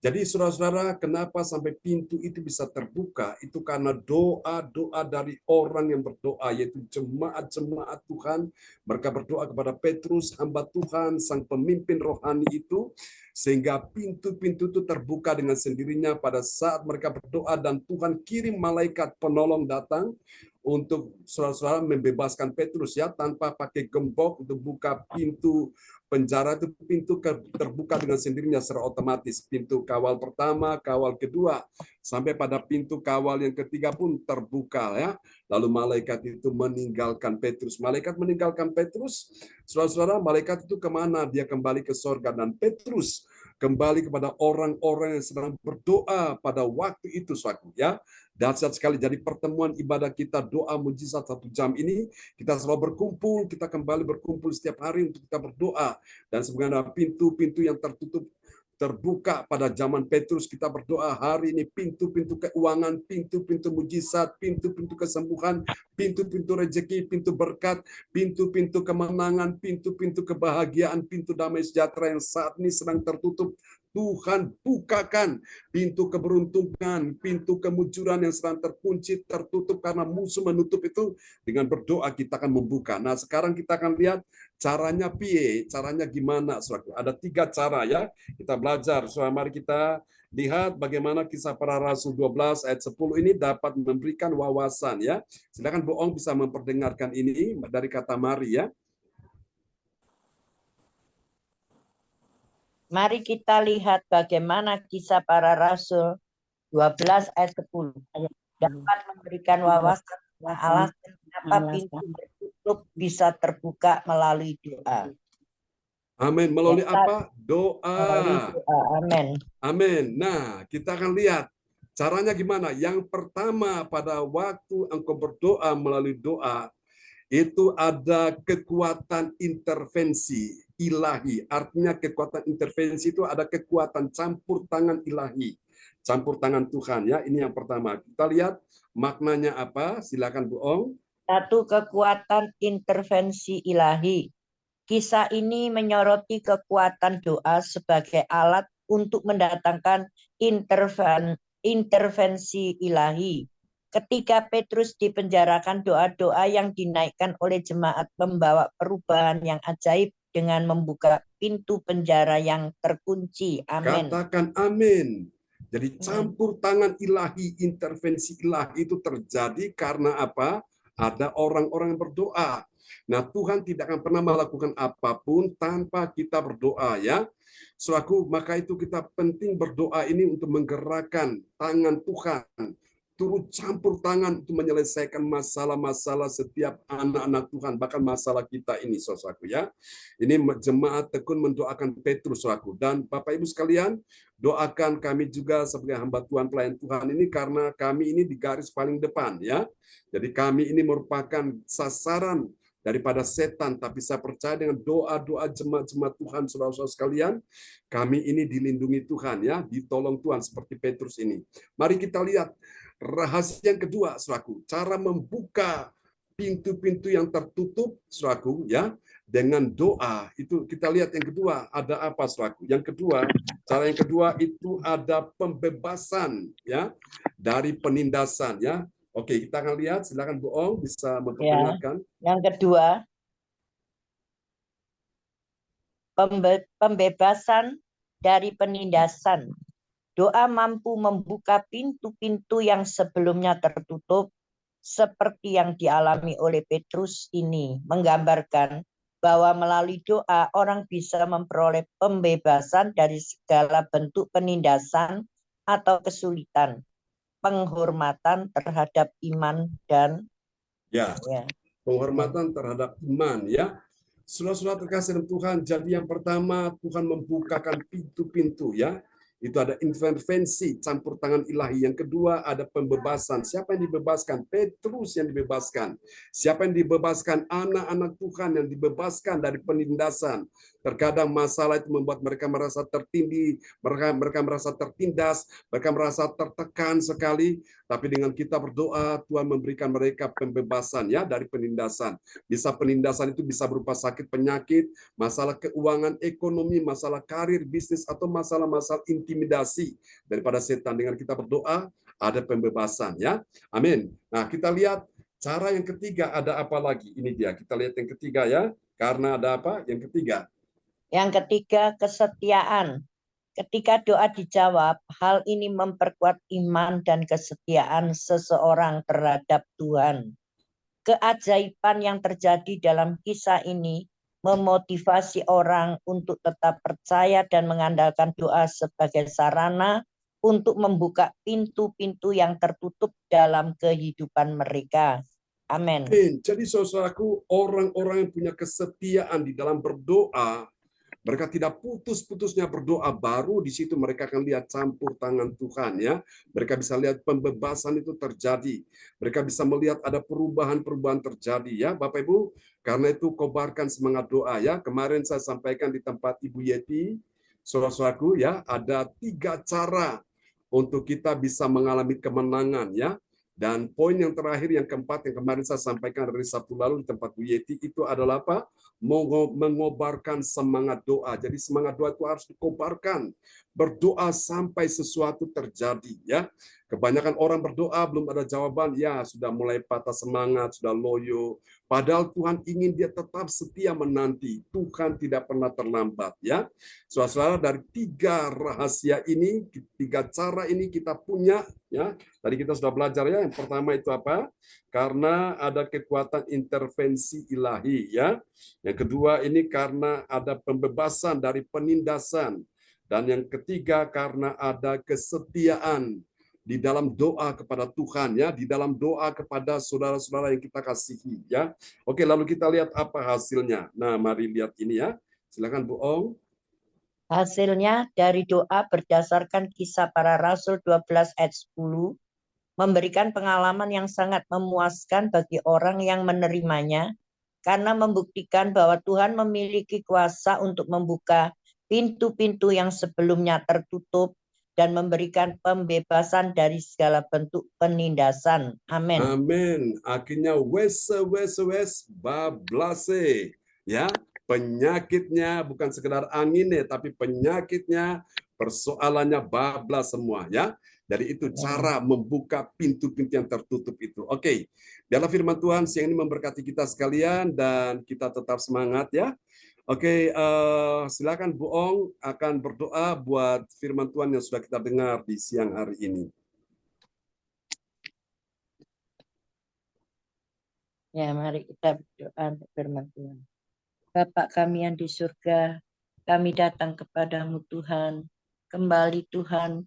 Jadi saudara-saudara, kenapa sampai pintu itu bisa terbuka? Itu karena doa-doa dari orang yang berdoa, yaitu jemaat-jemaat Tuhan. Mereka berdoa kepada Petrus, hamba Tuhan, sang pemimpin rohani itu, sehingga pintu-pintu itu terbuka dengan sendirinya pada saat mereka berdoa, dan Tuhan kirim malaikat penolong datang untuk saudara-saudara membebaskan Petrus ya, tanpa pakai gembok untuk buka pintu penjara itu. Pintu terbuka dengan sendirinya secara otomatis. Pintu kawal pertama, kawal kedua, sampai pada pintu kawal yang ketiga pun terbuka ya. Lalu malaikat itu meninggalkan Petrus. Malaikat meninggalkan Petrus, saudara-saudara, malaikat itu kemana? Dia kembali ke sorga, dan Petrus kembali kepada orang-orang yang sedang berdoa pada waktu itu suatu ya. Dahsyat sekali. Jadi pertemuan ibadah kita doa mujizat 1 jam ini, kita selalu berkumpul, kita kembali berkumpul setiap hari untuk kita berdoa. Dan sebenarnya pintu-pintu yang tertutup terbuka pada zaman Petrus, kita berdoa hari ini. Pintu-pintu keuangan, pintu-pintu mujizat, pintu-pintu kesembuhan, pintu-pintu rezeki, pintu berkat, pintu-pintu kemenangan, pintu-pintu kebahagiaan, pintu damai sejahtera yang saat ini sedang tertutup, Tuhan bukakan. Pintu keberuntungan, pintu kemujuran yang sedang terkunci, tertutup karena musuh menutup itu, dengan berdoa kita akan membuka. Nah, sekarang kita akan lihat caranya piye, caranya gimana. Ada 3 cara ya. Kita belajar. Mari kita lihat bagaimana Kisah Para Rasul 12 ayat 10 ini dapat memberikan wawasan ya. Silakan Bu Ong bisa memperdengarkan ini dari kata mari ya. Mari kita lihat bagaimana Kisah Para Rasul 12 ayat 10 dapat memberikan wawasan alasan kenapa pintu tertutup bisa terbuka melalui doa. Amin. Melalui apa? Doa. Melalui doa. Amin. Amin. Nah, kita akan lihat caranya gimana. Yang pertama, pada waktu engkau berdoa melalui doa, itu ada kekuatan intervensi ilahi. Artinya kekuatan intervensi itu ada kekuatan campur tangan ilahi, campur tangan Tuhan ya. Ini yang pertama. Kita lihat maknanya apa? Silakan Bu Ong. Satu, kekuatan intervensi ilahi. Kisah ini menyoroti kekuatan doa sebagai alat untuk mendatangkan intervensi ilahi. Ketika Petrus dipenjarakan, doa-doa yang dinaikkan oleh jemaat membawa perubahan yang ajaib dengan membuka pintu penjara yang terkunci. Amin. Katakan amin. Jadi campur tangan ilahi, intervensi ilahi itu terjadi karena apa? Ada orang-orang yang berdoa. Nah, Tuhan tidak akan pernah melakukan apapun tanpa kita berdoa, ya. Maka itu kita penting berdoa ini untuk menggerakkan tangan Tuhan, turut campur tangan untuk menyelesaikan masalah-masalah setiap anak-anak Tuhan, bahkan masalah kita ini, saudaraku, ya. Ini jemaat tekun mendoakan Petrus, saudaraku. Dan Bapak Ibu sekalian, doakan kami juga sebagai hamba Tuhan, pelayan Tuhan ini, karena kami ini di garis paling depan, ya. Jadi kami ini merupakan sasaran daripada setan, tapi saya percaya dengan doa-doa jemaat-jemaat Tuhan, saudara-saudara sekalian, kami ini dilindungi Tuhan, ya, ditolong Tuhan seperti Petrus ini. Mari kita lihat rahasia yang kedua, saudaraku, cara membuka pintu-pintu yang tertutup, saudaraku, ya, dengan doa. Itu kita lihat yang kedua, ada apa, saudaraku? Yang kedua, cara yang kedua itu ada pembebasan, ya, dari penindasan, ya. Oke, kita akan lihat. Silakan Bu Ong bisa memperkenalkan. Yang kedua, pembebasan dari penindasan. Doa mampu membuka pintu-pintu yang sebelumnya tertutup, seperti yang dialami oleh Petrus ini, menggambarkan bahwa melalui doa orang bisa memperoleh pembebasan dari segala bentuk penindasan atau kesulitan. Penghormatan terhadap iman dan penghormatan terhadap iman, ya. Saudara-saudara terkasih dalam Tuhan, jadi yang pertama Tuhan membukakan pintu-pintu, ya. Itu ada intervensi campur tangan ilahi. Yang kedua ada pembebasan. Siapa yang dibebaskan? Petrus yang dibebaskan. Siapa yang dibebaskan? Anak-anak Tuhan yang dibebaskan dari penindasan. Terkadang masalah itu membuat mereka merasa tertindih, mereka merasa tertindas, mereka merasa tertekan sekali. Tapi dengan kita berdoa, Tuhan memberikan mereka pembebasan, ya, dari penindasan. Bisa penindasan itu bisa berupa sakit penyakit, masalah keuangan, ekonomi, masalah karir, bisnis, atau masalah-masalah intimidasi daripada setan. Dengan kita berdoa, ada pembebasan, ya. Amin. Nah, kita lihat cara yang ketiga, ada apa lagi? Ini dia, kita lihat yang ketiga, ya. Karena ada apa? Yang ketiga. Yang ketiga, kesetiaan. Ketika doa dijawab, hal ini memperkuat iman dan kesetiaan seseorang terhadap Tuhan. Keajaiban yang terjadi dalam kisah ini memotivasi orang untuk tetap percaya dan mengandalkan doa sebagai sarana untuk membuka pintu-pintu yang tertutup dalam kehidupan mereka. Amin. Jadi saudaraku, orang-orang yang punya kesetiaan di dalam berdoa, mereka tidak putus-putusnya berdoa, baru di situ mereka akan lihat campur tangan Tuhan, ya. Mereka bisa lihat pembebasan itu terjadi. Mereka bisa melihat ada perubahan-perubahan terjadi, ya, Bapak Ibu. Karena itu kobarkan semangat doa, ya. Kemarin saya sampaikan di tempat Ibu Yeti, saudara-saudaraku, ya, ada 3 cara untuk kita bisa mengalami kemenangan, ya. Dan poin yang terakhir, yang keempat, yang kemarin saya sampaikan dari Sabtu lalu di tempat Bu Yeti, itu adalah apa? Mengobarkan semangat doa. Jadi semangat doa itu harus dikobarkan. Berdoa sampai sesuatu terjadi, ya. Kebanyakan orang berdoa belum ada jawaban, ya sudah mulai patah semangat, sudah loyo. Padahal Tuhan ingin dia tetap setia menanti. Tuhan tidak pernah terlambat, ya. Saudara-saudara, dari 3 rahasia ini, 3 cara ini kita punya, ya. Tadi kita sudah belajar, ya. Yang pertama itu apa? Karena ada kekuatan intervensi ilahi, ya. Yang kedua ini karena ada pembebasan dari penindasan. Dan yang ketiga karena ada kesetiaan di dalam doa kepada Tuhan, ya, di dalam doa kepada saudara-saudara yang kita kasihi, ya. Oke, lalu kita lihat apa hasilnya. Nah, mari lihat ini, ya. Silakan Bu Ong. Hasilnya dari doa berdasarkan Kisah Para Rasul 12 ayat 10 memberikan pengalaman yang sangat memuaskan bagi orang yang menerimanya, karena membuktikan bahwa Tuhan memiliki kuasa untuk membuka pintu-pintu yang sebelumnya tertutup dan memberikan pembebasan dari segala bentuk penindasan. Amin. Amin. Akhirnya wes bablase, ya. Penyakitnya bukan sekedar anginnya, tapi penyakitnya, persoalannya bablas semua, ya. Jadi itu cara membuka pintu-pintu yang tertutup itu. Oke, biarlah firman Tuhan siang ini memberkati kita sekalian dan kita tetap semangat ya. Oke, silakan Bu Ong akan berdoa buat firman Tuhan yang sudah kita dengar di siang hari ini. Ya, mari kita berdoa untuk firman Tuhan. Bapak kami yang di surga, kami datang kepadamu Tuhan. Kembali Tuhan,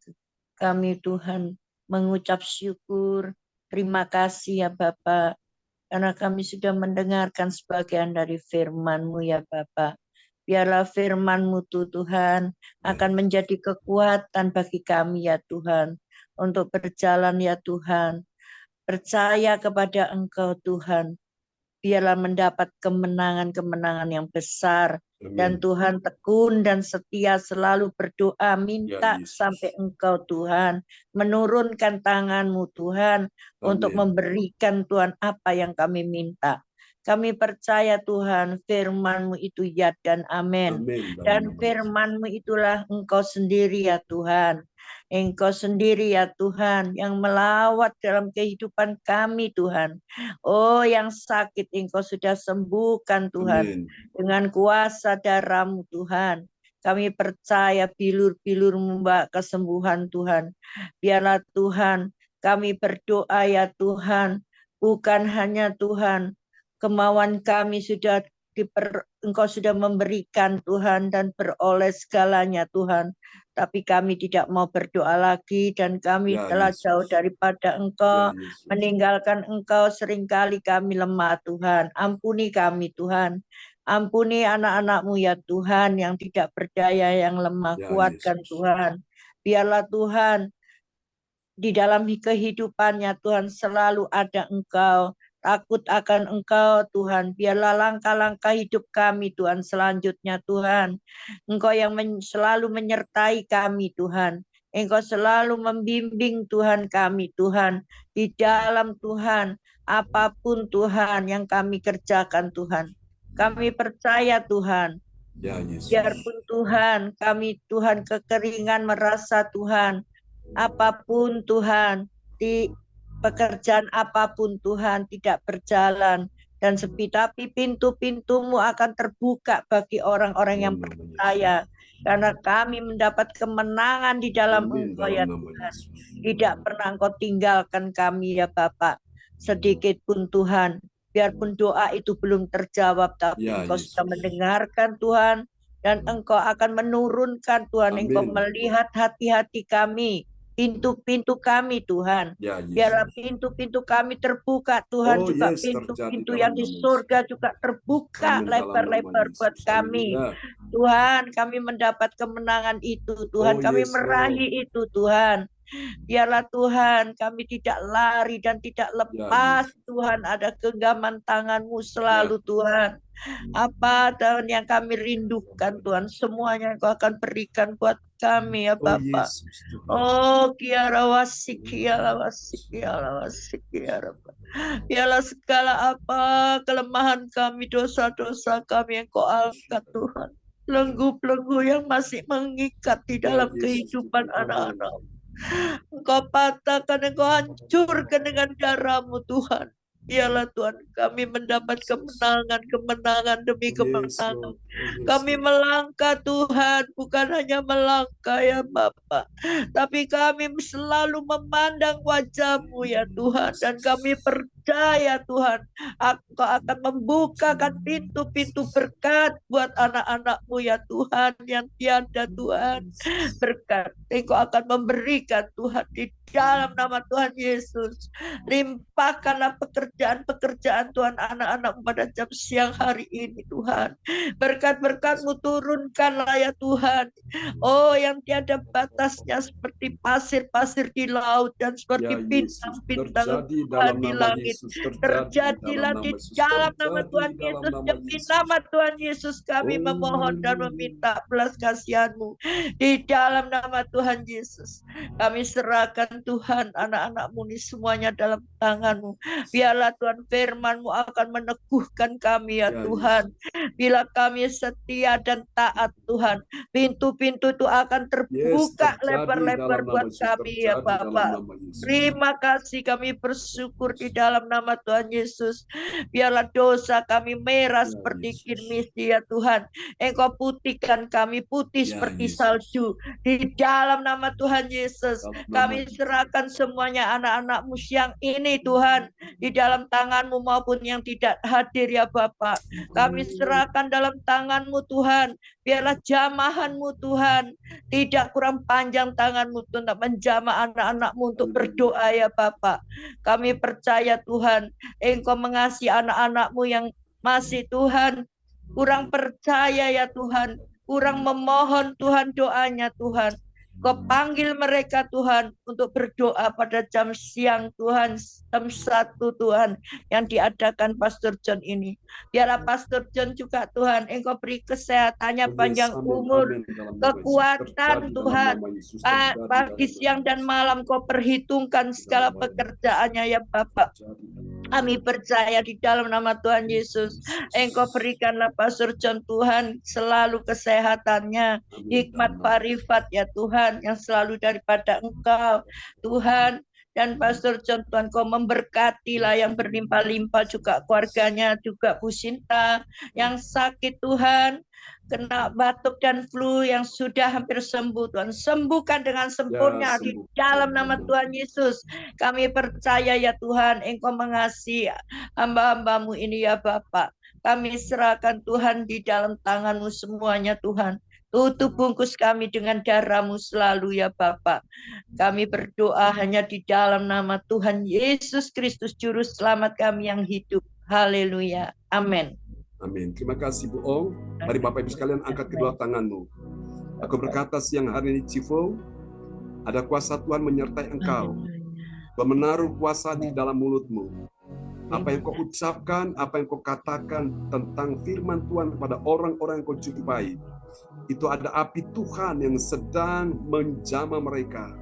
kami Tuhan mengucap syukur, terima kasih ya Bapak, karena kami sudah mendengarkan sebagian dari firman-Mu ya Bapak. Biarlah firman-Mu Tuhan akan menjadi kekuatan bagi kami ya Tuhan, untuk berjalan ya Tuhan, percaya kepada Engkau Tuhan. Biarlah mendapat kemenangan-kemenangan yang besar. Dan Tuhan tekun dan setia selalu berdoa, minta sampai Engkau Tuhan menurunkan tangan-Mu Tuhan untuk memberikan Tuhan apa yang kami minta. Kami percaya Tuhan firman-Mu itu ya dan amin. Dan firman-Mu itulah Engkau sendiri ya Tuhan. Engkau sendiri ya Tuhan yang melawat dalam kehidupan kami Tuhan. Oh, yang sakit Engkau sudah sembuhkan Tuhan. Dengan kuasa darah-Mu Tuhan. Kami percaya bilur-bilur membawa kesembuhan Tuhan. Biarlah Tuhan kami berdoa ya Tuhan. Bukan hanya Tuhan kemauan kami sudah Engkau sudah memberikan Tuhan dan beroleh segalanya Tuhan. Tapi kami tidak mau berdoa lagi dan kami telah jauh daripada Engkau, meninggalkan Engkau, seringkali kami lemah Tuhan. Ampuni kami Tuhan. Ampuni anak-anak-Mu ya Tuhan yang tidak berdaya, yang lemah, kuatkan Tuhan. Biarlah Tuhan di dalam kehidupannya Tuhan selalu ada Engkau. Takut akan Engkau Tuhan. Biarlah langkah-langkah hidup kami Tuhan selanjutnya Tuhan. Engkau yang selalu menyertai kami Tuhan. Engkau selalu membimbing Tuhan kami Tuhan. Di dalam Tuhan, apapun Tuhan yang kami kerjakan Tuhan. Kami percaya Tuhan. Biarpun Tuhan, kami Tuhan kekeringan merasa Tuhan. Apapun Tuhan, di pekerjaan apapun Tuhan tidak berjalan. Dan tapi pintu-pintu-Mu akan terbuka bagi orang-orang yang percaya. Karena kami mendapat kemenangan di dalam Engkau ya Tuhan. Tidak pernah Engkau tinggalkan kami ya Bapak. Sedikit pun Tuhan. Biarpun doa itu belum terjawab. Tapi Engkau sudah mendengarkan Tuhan. Dan Engkau akan menurunkan Tuhan. Engkau melihat hati-hati kami. Pintu-pintu kami Tuhan. Biarlah pintu-pintu kami terbuka Tuhan. Juga pintu-pintu yang di surga juga terbuka lebar-lebar buat kami. Tuhan, kami mendapat kemenangan itu Tuhan. Kami meraih itu Tuhan. Biarlah Tuhan kami tidak lari dan tidak lepas Tuhan. Ada genggaman tangan-Mu selalu Tuhan. Apa Tuhan yang kami rindukan Tuhan, semuanya Engkau akan berikan buat kami ya Bapak. Oh kiara wasik, kiara wasik, kiara wasik, kiara. Biarlah segala apa kelemahan kami, dosa-dosa kami yang Engkau angkat Tuhan. Belenggu-belenggu yang masih mengikat di dalam kehidupan anak-anak. Engkau patahkan, Engkau hancurkan dengan darah-Mu Tuhan. Biarlah Tuhan kami mendapat kemenangan demi kemenangan. Kami melangkah Tuhan, bukan hanya melangkah ya Bapak, tapi kami selalu memandang wajah-Mu ya Tuhan. Dan kami percaya Tuhan, Engkau akan membukakan pintu-pintu berkat buat anak-anak-Mu ya Tuhan yang tiada Tuhan. Berkat Engkau akan memberikan Tuhan di dalam nama Tuhan Yesus. Limpahkanlah pekerjaan-pekerjaan Tuhan anak-anak pada jam siang hari ini Tuhan. Berkat-berkat-Mu turunkanlah ya Tuhan. Oh yang tiada batasnya, seperti pasir-pasir di laut dan seperti bintang-bintang di langit. Terjadilah di dalam nama Tuhan Yesus. Demi nama Tuhan Yesus kami memohon dan meminta belas kasihan-Mu. Di dalam nama Tuhan Yesus kami serahkan Tuhan, anak-anak-Mu ini semuanya dalam tangan-Mu. Biarlah Tuhan firman-Mu akan meneguhkan kami ya Ya, Tuhan. Bila kami setia dan taat Tuhan, pintu-pintu itu akan terbuka terjadi lebar-lebar dalam nama buat Yesus, kami ya terjadi dalam Bapak. nama Yesus. Terima kasih, kami bersyukur di dalam nama Tuhan Yesus. Biarlah dosa kami merah Ya, seperti Yesus. kirmisi ya Tuhan. Engkau putihkan kami putih Ya, seperti Yesus. salju. Di dalam nama Tuhan Yesus, Dalam nama kami Yesus. serahkan semuanya anak-anak-Mu siang ini Tuhan. Di dalam tangan-Mu maupun yang tidak hadir ya Bapak. Kami serahkan dalam tangan-Mu Tuhan. Biarlah jamahan-Mu Tuhan. Tidak kurang panjang tangan-Mu untuk menjamah anak-anak-Mu untuk berdoa ya Bapak. Kami percaya Tuhan, Engkau mengasihi anak-anak-Mu yang masih Tuhan kurang percaya ya Tuhan, kurang memohon Tuhan doanya Tuhan. Kau panggil mereka Tuhan untuk berdoa pada jam siang Tuhan, jam 1 Tuhan yang diadakan Pastor John ini. Biarlah Pastor John juga Tuhan, Engkau beri kesehatannya, panjang umur, kekuatan Tuhan. Pagi, siang, dan malam Kau perhitungkan segala pekerjaannya ya Bapak. Kami percaya di dalam nama Tuhan Yesus, Engkau berikanlah Pastor John Tuhan selalu kesehatannya, hikmat parifat ya Tuhan yang selalu daripada Engkau Tuhan. Dan Pastor John Tuhan Kau memberkatilah yang berlimpah-limpah juga keluarganya, juga Bu Sinta yang sakit Tuhan, kena batuk dan flu yang sudah hampir sembuh Tuhan. Sembuhkan dengan sempurna di dalam nama Tuhan Yesus. Kami percaya ya Tuhan, Engkau mengasihi hamba-hamba-Mu ini ya Bapak. Kami serahkan Tuhan di dalam tangan-Mu semuanya Tuhan. Tutup bungkus kami dengan darah-Mu selalu ya Bapak. Kami berdoa hanya di dalam nama Tuhan Yesus Kristus Juru Selamat kami yang hidup. Haleluya. Amin. Amin. Terima kasih Bu Ong. Mari Bapak Ibu sekalian angkat kedua tanganmu. Aku berkata siang hari ini Civo, ada kuasa Tuhan menyertai engkau. Tuhan menaruh kuasa di dalam mulutmu. Apa yang kau ucapkan, apa yang kau katakan tentang firman Tuhan kepada orang-orang yang kau jumpai, itu ada api Tuhan yang sedang menjamah mereka.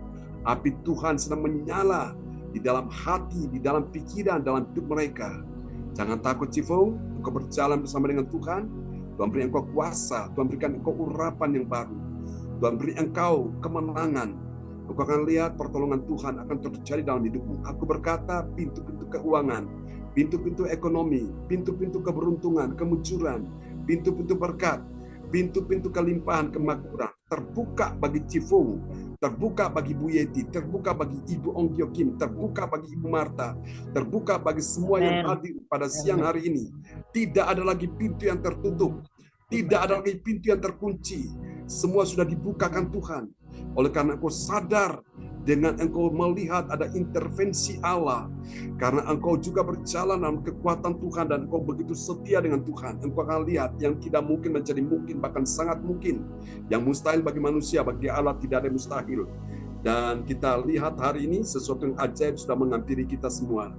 Api Tuhan sedang menyala di dalam hati, di dalam pikiran, dalam hidup mereka. Jangan takut Civo, engkau berjalan bersama dengan Tuhan. Tuhan beri engkau kuasa, Tuhan berikan engkau urapan yang baru. Tuhan beri engkau kemenangan. Engkau akan lihat pertolongan Tuhan akan terjadi dalam hidupmu. Aku berkata pintu-pintu keuangan, pintu-pintu ekonomi, pintu-pintu keberuntungan, kemunculan, pintu-pintu berkat, pintu-pintu kelimpahan, kemakmuran terbuka bagi Civo, terbuka bagi Bu Yeti, terbuka bagi Ibu Ong Gyo Kim, terbuka bagi Ibu Marta, terbuka bagi semua yang hadir pada siang hari ini. Tidak ada lagi pintu yang tertutup, tidak ada lagi pintu yang terkunci. Semua sudah dibukakan Tuhan. Oleh karena engkau sadar, dengan engkau melihat ada intervensi Allah, karena engkau juga berjalan dalam kekuatan Tuhan dan engkau begitu setia dengan Tuhan, engkau akan lihat yang tidak mungkin menjadi mungkin, bahkan sangat mungkin. Yang mustahil bagi manusia, bagi Allah tidak ada yang mustahil. Dan kita lihat hari ini sesuatu yang ajaib sudah menghampiri kita semua.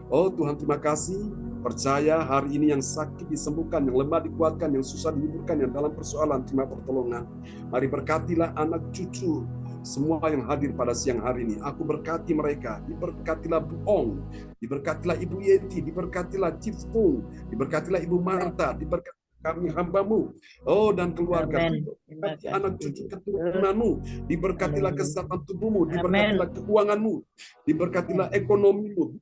Oh Tuhan, terima kasih. Percaya hari ini yang sakit disembuhkan, yang lemah dikuatkan, yang susah dihiburkan, yang dalam persoalan terima pertolongan. Mari berkatilah anak cucu semua yang hadir pada siang hari ini. Aku berkati mereka. Diberkatilah Bu Ong, diberkatilah Ibu Yeti, diberkatilah Chief Tung, diberkatilah Ibu Marta, diberkatilah kami hamba-Mu, oh dan keluarga, diberkati anak cucu keturunanmu, diberkatilah kesehatan tubuhmu, diberkatilah keuanganmu, diberkatilah ekonomimu,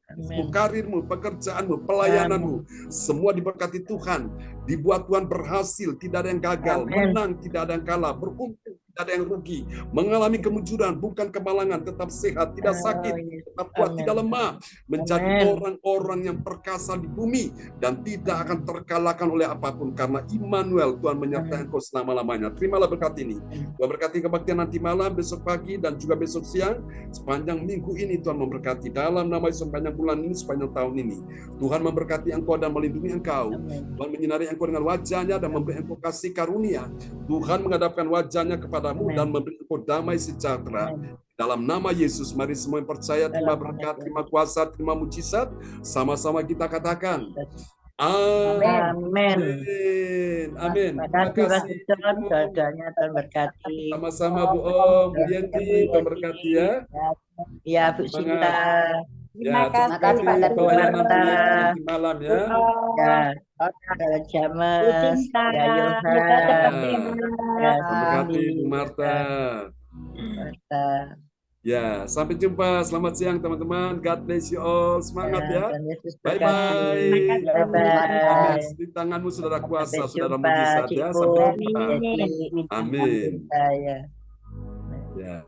karirmu, pekerjaanmu, pelayananmu, semua diberkati Tuhan, dibuat Tuhan berhasil, tidak ada yang gagal, menang, tidak ada yang kalah, beruntung, tidak ada yang rugi, mengalami kemunculan, bukan kemalangan, tetap sehat, tidak sakit, tetap kuat, tidak lemah, menjadi orang-orang yang perkasa di bumi dan tidak akan terkalahkan oleh apapun karena Immanuel, Tuhan menyertai engkau selama-lamanya. Terimalah berkat ini. Tuhan berkati kebaktian nanti malam, besok pagi dan juga besok siang, sepanjang minggu ini Tuhan memberkati dalam nama Yesus, sepanjang bulan ini, sepanjang tahun ini. Tuhan memberkati engkau dan melindungi engkau. Tuhan menyinari engkau dengan wajahnya dan memberi engkau kasih karunia. Tuhan menghadapkan wajahnya kepadamu dan memberi engkau damai sejahtera. Dalam nama Yesus, mari semua yang percaya terima berkat, terima kuasa, terima mujizat. Sama-sama kita katakan, Amin. Amin. Terima Terima kasih Mas kasih. John, doanya Tuhan berkati. Sama-sama Bu Om, Bu Yenti, Tuhan berkati ya. Ya Bu Sinta. Terima Ya, terima kasih kasih Pak pelayanan Bu Marta. Yenti nanti malam ya. Ya, Saudara James, Cinta, ya kita cepat Yohan, sehat. ya Tuhan berkati Bu Cindy, Marta. Marta. Ya, sampai jumpa. Selamat siang teman-teman. God bless you all. Semangat ya. Tuhan Yesus Bye berkati. bye. Bye-bye. Amin. Di tanganmu saudara Sampai kuasa, saudara jumpa, mujizat ya. Cik Sampai Bun, jumpa. Yeti. Amin. Saya. Ya.